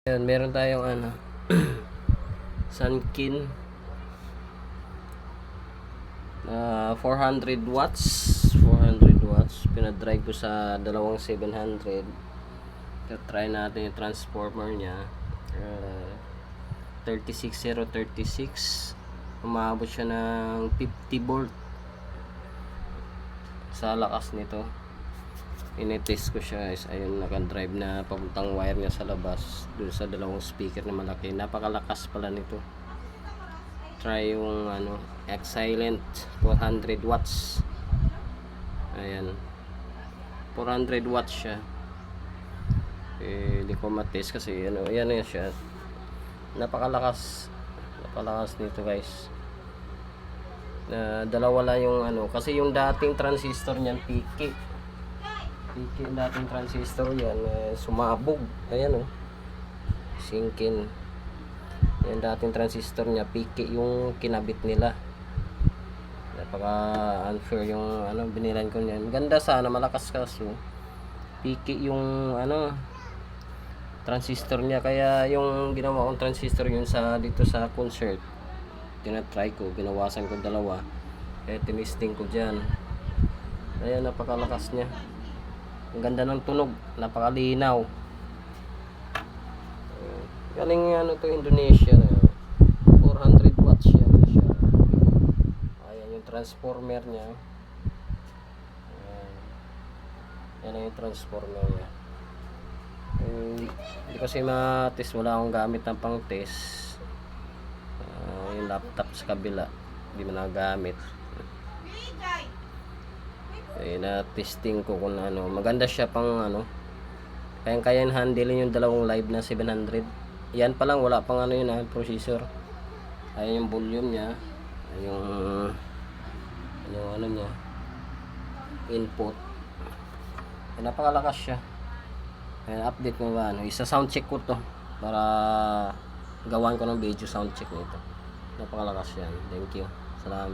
Ayan, meron tayong Sunkin 400 watts. Pinadrive ko sa dalawang 700. Try natin yung transformer niya. 36036. Umabot siya ng 50 volt sa lakas nito. Initest ko siya guys. Ayun, naka-drive na papuntang wire niya sa labas dun sa dalawang speaker na malaki. Napakalakas pala nito. Try yung X-Silent 400 watts. Ayan, 400 watts siya. Hindi ko matest kasi ayan na siya. Napakalakas nito guys. Dalawa lang yung kasi yung dating transistor niyan piki yung dating transistor yan, sumabog. Ayan Sunkin. Yung dating transistor niya piki yung kinabit nila. Napaka unfair yung binilan ko niyan. Ganda sana, malakas kaso piki yung transistor niya. Kaya yung ginawa kong transistor yun dito sa concert, tinatry ko, binawasan ko dalawa, kaya tinisting ko dyan. Ayan, napakalakas niya. Ang ganda ng tunog, napakalinaw. Galing to Indonesia. 400 watts siya. Ayan yung transformer niya. Ayan yung transformer niya. Hindi kasi ma-test, wala akong gamit ng pang test. Yung laptop sa kabila hindi mo nagamit. Na testing ko kung maganda siya pang kayang handlein yung dalawang live na 700. Yan pa lang, wala pang yun processor. Ayan yung volume niya, yung niya input. Napakalakas siya. Ayan, update ko ba isa sound check ko to para gawan ko ng video sound check nito. Napakalakas yan. Thank you, salamat.